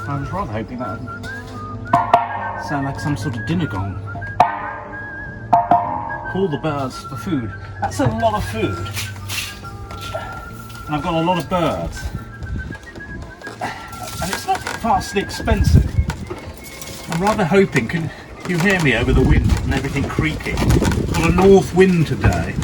I was rather hoping that would sound like some sort of dinner gong. Call the birds for food. That's a lot of food. And I've got a lot of birds. And it's not vastly expensive. I'm rather hoping, can you hear me over the wind and everything creaking? Got a north wind today.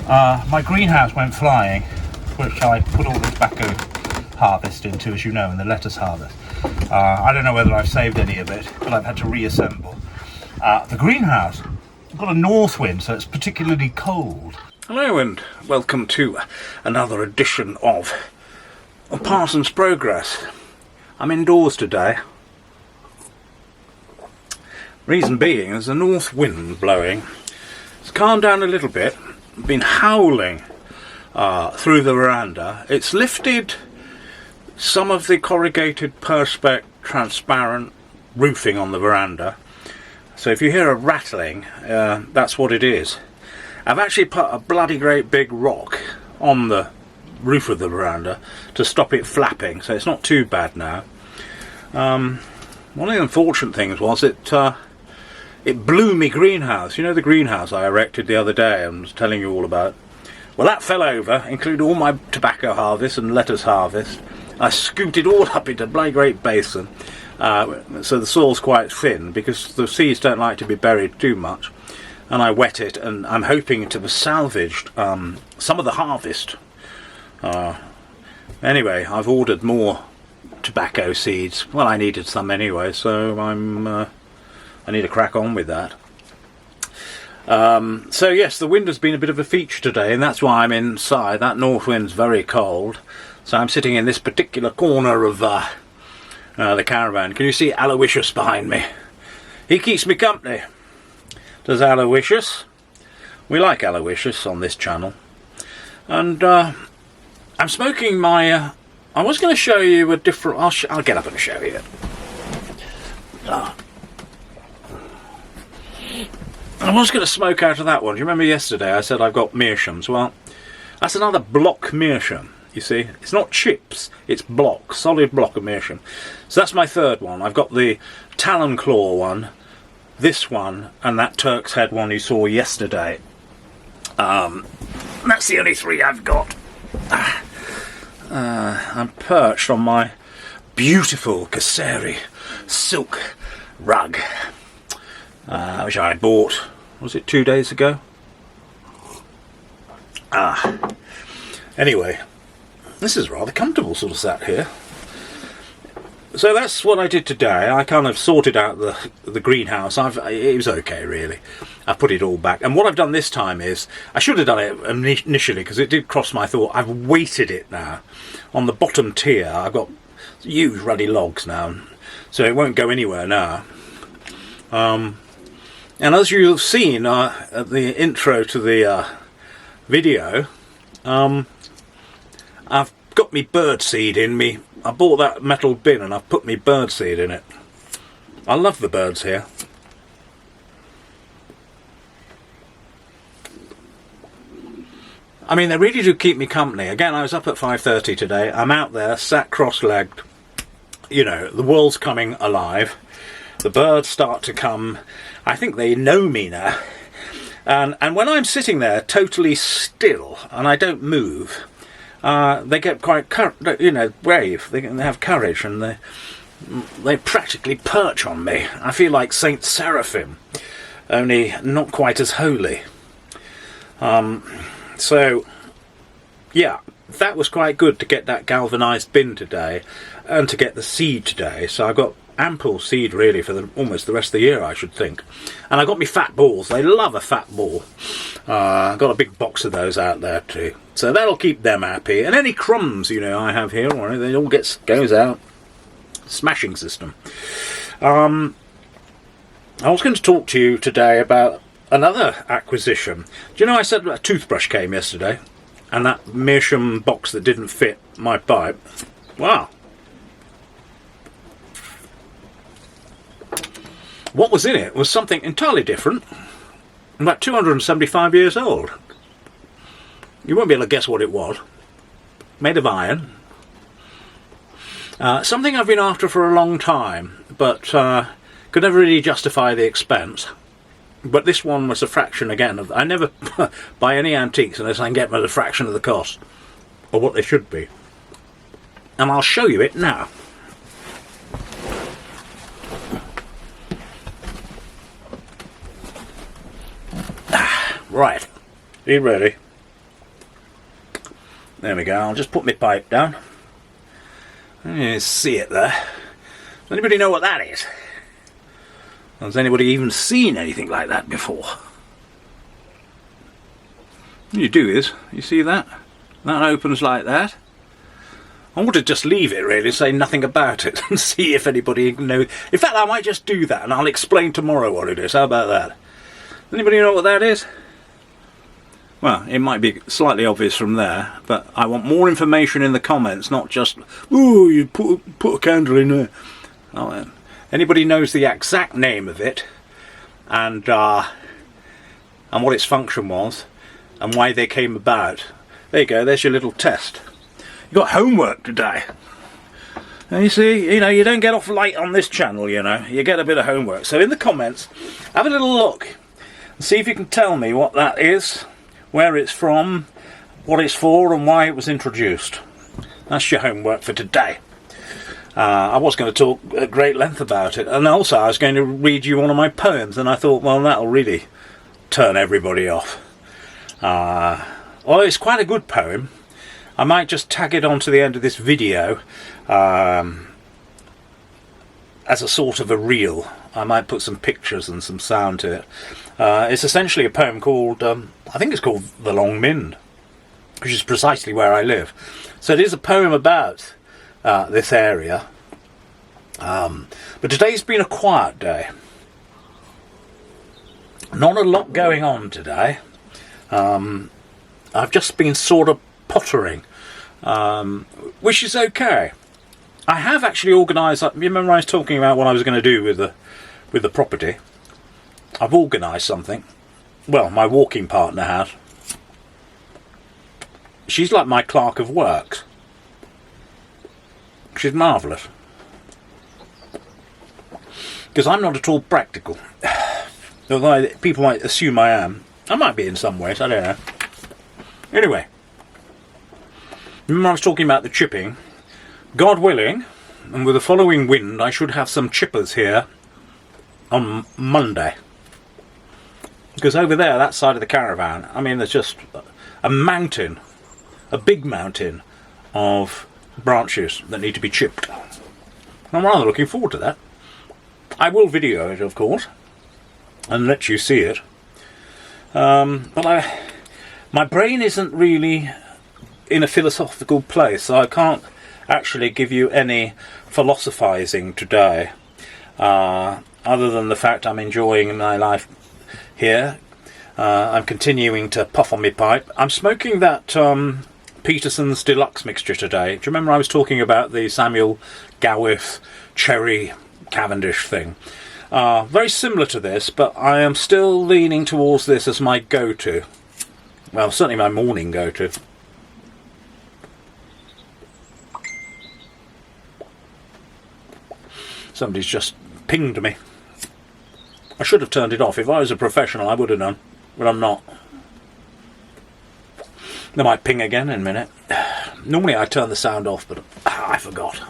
My greenhouse went flying, which I put all the tobacco harvest into, as you know, in the lettuce harvest. I don't know whether I've saved any of it, but I've had to reassemble. The greenhouse got a north wind, so it's particularly cold. Hello and welcome to another edition of Parson's Progress. I'm indoors today. Reason being, there's a north wind blowing. It's calmed down a little bit. Been howling through the veranda. It's lifted some of the corrugated perspex transparent roofing on the veranda. So if you hear a rattling, that's what it is. I've actually put a bloody great big rock on the roof of the veranda to stop it flapping, so it's not too bad now. One of the unfortunate things was it blew me greenhouse. You know the greenhouse I erected the other day and was telling you all about? Well, that fell over, including all my tobacco harvest and lettuce harvest. I scooped it all up into a bloody great basin, so the soil's quite thin because the seeds don't like to be buried too much. And I wet it, and I'm hoping to have salvaged some of the harvest. Anyway, I've ordered more tobacco seeds. Well, I needed some anyway, so I need to crack on with that. So yes, the wind has been a bit of a feature today, and that's why I'm inside. That north wind's very cold, so I'm sitting in this particular corner of the caravan. Can you see Aloysius behind me? He keeps me company. Does Aloysius? We like Aloysius on this channel. And I'm smoking my... I was going to show you a different... I'll get up and show you it. I was going to smoke out of that one. Do you remember yesterday I said I've got meerschaums? Well, that's another block meerschaum, you see. It's not chips, it's block, solid block of meerschaum. So that's my third one. I've got the Talon Claw one, this one, and that Turk's Head one you saw yesterday. That's the only three I've got. I'm perched on my beautiful Kaseri silk rug, which I bought, was it 2 days ago? Anyway, this is rather comfortable sort of sat here. So that's what I did today. I kind of sorted out the greenhouse. It was okay, really. I put it all back. And what I've done this time is, I should have done it initially because it did cross my thought. I've weighted it now. On the bottom tier, I've got huge ruddy logs now, so it won't go anywhere now. And as you've seen at the intro to the video, I've got me bird seed in me. I bought that metal bin and I've put me bird seed in it. I love the birds here. I mean, they really do keep me company. Again, I was up at 5:30 today. I'm out there, sat cross-legged. You know, the world's coming alive. The birds start to come. I think they know me now. And when I'm sitting there totally still and I don't move, they get quite, brave. They have courage, and they practically perch on me. I feel like Saint Seraphim, only not quite as holy. So, yeah, that was quite good to get that galvanised bin today, and to get the seed today. So I got ample seed really for almost the rest of the year, I should think. And I got me fat balls. They love a fat ball. I've got a big box of those out there too. So that'll keep them happy. And any crumbs, I have here, they all goes out. Smashing system. I was going to talk to you today about another acquisition. Do you know I said a toothbrush came yesterday? And that meerschaum box that didn't fit my pipe. Wow. What was in it was something entirely different. About 275 years old. You won't be able to guess what it was. Made of iron. Something I've been after for a long time, but could never really justify the expense. But this one was a fraction again of. I never buy any antiques unless I can get them at a fraction of the cost, or what they should be. And I'll show you it now. Right, are you ready? There we go. I'll just put my pipe down. You see it there. Does anybody know what that is? Has anybody even seen anything like that before? What you do is, you see that? That opens like that. I want to just leave it really, say nothing about it, and see if anybody knows. In fact, I might just do that, and I'll explain tomorrow what it is. How about that? Does anybody know what that is? Well, it might be slightly obvious from there, but I want more information in the comments, not just, ooh, you put a candle in there. Oh, anybody knows the exact name of it, and what its function was, and why they came about. There you go, there's your little test. You got homework today. And you see, you don't get off light on this channel, you get a bit of homework. So in the comments, have a little look, and see if you can tell me what that is, where it's from, what it's for, and why it was introduced. That's your homework for today. I was going to talk at great length about it, and also I was going to read you one of my poems, and I thought, well, that'll really turn everybody off. Well, it's quite a good poem. I might just tag it onto the end of this video as a sort of a reel. I might put some pictures and some sound to it. It's essentially a poem called, I think it's called The Long Min, which is precisely where I live. So it is a poem about this area. But today's been a quiet day. Not a lot going on today. I've just been sort of pottering, which is okay. I have actually organised. You remember I was talking about what I was going to do with the property. I've organised something. Well, my walking partner has. She's like my clerk of works. She's marvellous. Because I'm not at all practical. Although people might assume I am. I might be in some ways, I don't know. Anyway. Remember I was talking about the chipping. God willing, and with the following wind, I should have some chippers here on Monday. Because over there, that side of the caravan, I mean, there's just a mountain, a big mountain of branches that need to be chipped. I'm rather looking forward to that. I will video it, of course, and let you see it. But my brain isn't really in a philosophical place, so I can't actually give you any philosophizing today, other than the fact I'm enjoying my life here. I'm continuing to puff on my pipe. I'm smoking that Peterson's Deluxe mixture today. Do you remember I was talking about the Samuel Gawith Cherry Cavendish thing? Very similar to this, but I am still leaning towards this as my go-to. Well, certainly my morning go-to. Somebody's just pinged me. I should have turned it off. If I was a professional, I would have done, but I'm not. They might ping again in a minute. Normally I turn the sound off, but I forgot.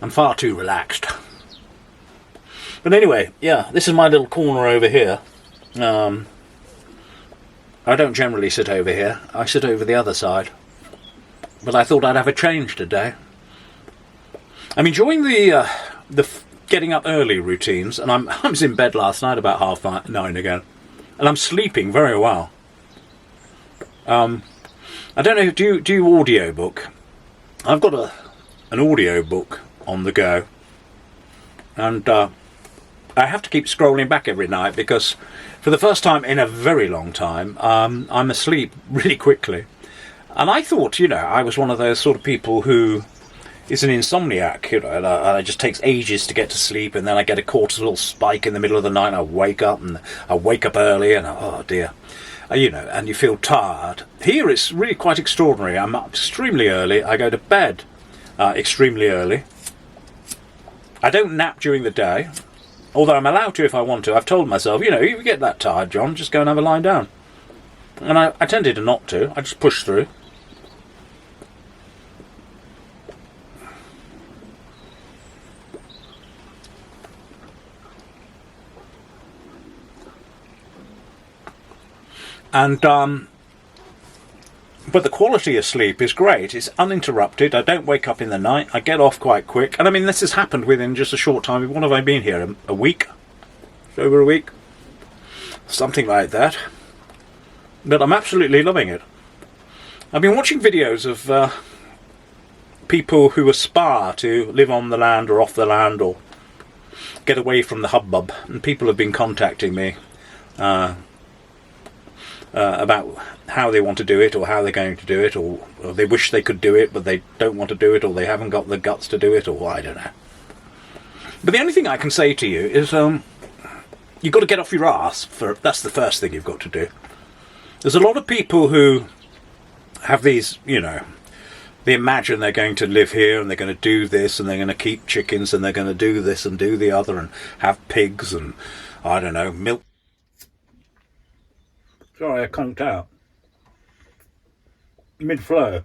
I'm far too relaxed. But anyway, yeah, this is my little corner over here. I don't generally sit over here. I sit over the other side. But I thought I'd have a change today. I'm enjoying the getting up early routines, and I was in bed last night about 9:30 again, and I'm sleeping very well. I don't know. Do you audiobook? I've got an audiobook on the go, and I have to keep scrolling back every night because, for the first time in a very long time, I'm asleep really quickly. And I thought, I was one of those sort of people who is an insomniac, and it just takes ages to get to sleep, and then I get a cortisol spike in the middle of the night, and I wake up early, and oh dear, and you feel tired. Here it's really quite extraordinary. I'm up extremely early. I go to bed extremely early. I don't nap during the day, although I'm allowed to if I want to. I've told myself, you you get that tired, John, just go and have a lie down. And I tended to not to. I just pushed through. And, but the quality of sleep is great. It's uninterrupted. I don't wake up in the night. I get off quite quick. And I mean, this has happened within just a short time. What have I been here? A week? Over a week? Something like that. But I'm absolutely loving it. I've been watching videos of people who aspire to live on the land or off the land or get away from the hubbub. And people have been contacting me about how they want to do it or how they're going to do it, or they wish they could do it but they don't want to do it, or they haven't got the guts to do it, or I don't know. But the only thing I can say to you is you've got to get off your arse. That's the first thing you've got to do. There's a lot of people who have these, they imagine they're going to live here and they're going to do this and they're going to keep chickens and they're going to do this and do the other and have pigs and, I don't know, milk. Sorry, I conked out. Mid-flow.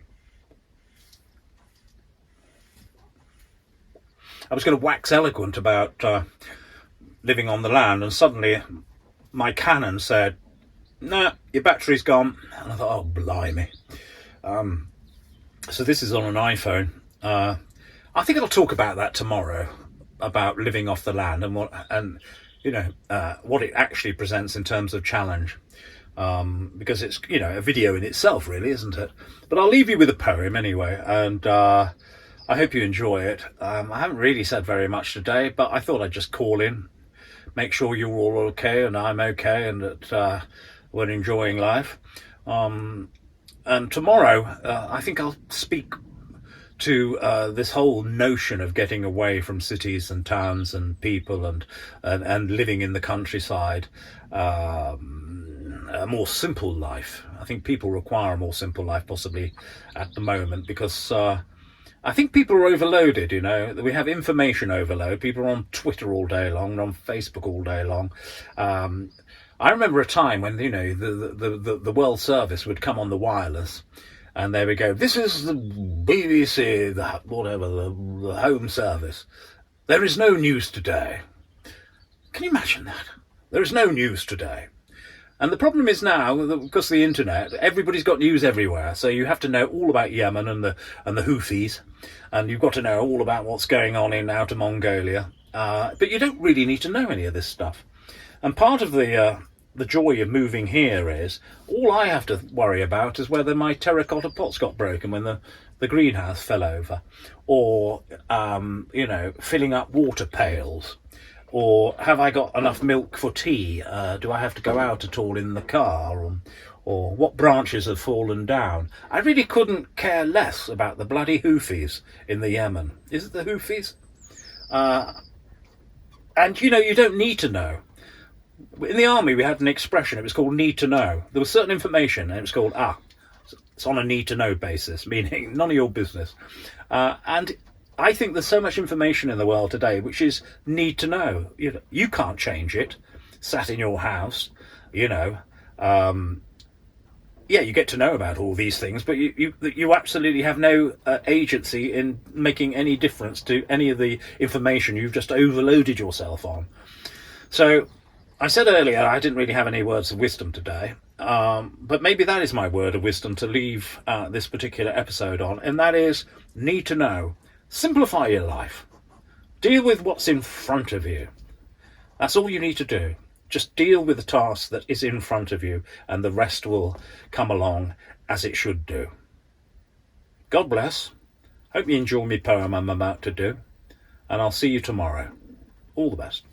I was going to wax eloquent about living on the land, and suddenly my Canon said, "Nah, your battery's gone." And I thought, oh, blimey. So this is on an iPhone. I think I'll talk about that tomorrow, about living off the land and what it actually presents in terms of challenge. Because it's, a video in itself, really, isn't it? But I'll leave you with a poem anyway, and I hope you enjoy it. I haven't really said very much today, but I thought I'd just call in, make sure you're all okay and I'm okay and that we're enjoying life. And tomorrow, I think I'll speak to this whole notion of getting away from cities and towns and people and living in the countryside. A more simple life. I think people require a more simple life possibly at the moment, because I think people are overloaded, we have information overload. People are on Twitter all day long, on Facebook all day long. I remember a time when, the World Service would come on the wireless and they would go, "This is the BBC, the Home Service. There is no news today." Can you imagine that? There is no news today. And the problem is now, because of the internet, everybody's got news everywhere. So you have to know all about Yemen and the Houthis, and you've got to know all about what's going on in Outer Mongolia. But you don't really need to know any of this stuff. And part of the joy of moving here is all I have to worry about is whether my terracotta pots got broken when the greenhouse fell over, or filling up water pails. Or have I got enough milk for tea? Do I have to go out at all in the car? Or what branches have fallen down? I really couldn't care less about the bloody Houthis in the Yemen. Is it the Houthis? And you don't need to know. In the army we had an expression, it was called need to know. There was certain information and it was called, it's on a need to know basis, meaning none of your business. And I think there's so much information in the world today which is need to know. You can't change it, sat in your house, you get to know about all these things, but you absolutely have no agency in making any difference to any of the information you've just overloaded yourself on. So I said earlier I didn't really have any words of wisdom today, but maybe that is my word of wisdom to leave this particular episode on, and that is need to know. Simplify your life. Deal with what's in front of you. That's all you need to do. Just deal with the task that is in front of you, and the rest will come along as it should do. God bless. Hope you enjoy my poem I'm about to do, and I'll see you tomorrow. All the best.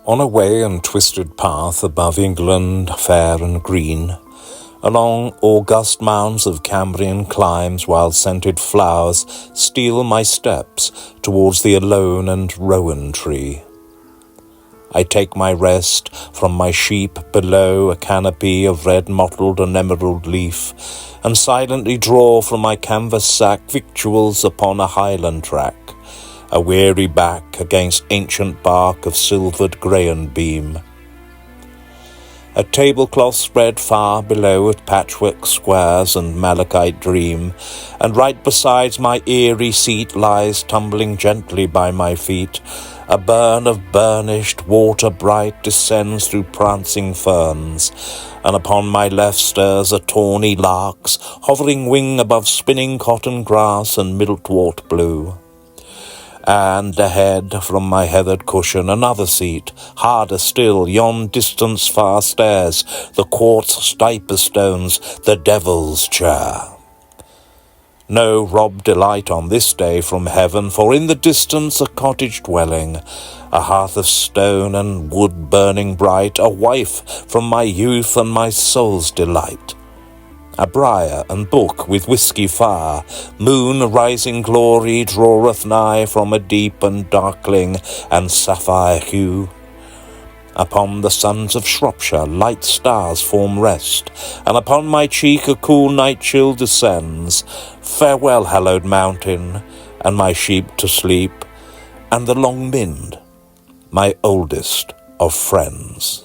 On a way and twisted path above England fair and green, along august mounds of Cambrian climes, while scented flowers steal my steps towards the alone and rowan tree. I take my rest from my sheep below a canopy of red mottled and emerald leaf, and silently draw from my canvas sack victuals upon a highland track, a weary back against ancient bark of silvered grain beam. A tablecloth spread far below with patchwork squares and malachite dream, and right beside my eyrie seat lies tumbling gently by my feet a burn of burnished water bright descends through prancing ferns, and upon my left stirs a tawny lark's hovering wing above spinning cotton grass and milkwort blue. And ahead from my heathered cushion another seat, harder still, yon distance far stares, the quartz stiper stones, the devil's chair. No rob delight on this day from heaven, for in the distance a cottage dwelling, a hearth of stone and wood burning bright, a wife from my youth and my soul's delight. A briar and book with whisky fire, moon rising glory draweth nigh from a deep and darkling and sapphire hue. Upon the sons of Shropshire light stars form rest, and upon my cheek a cool night chill descends. Farewell, hallowed mountain, and my sheep to sleep, and the long Mind, my oldest of friends.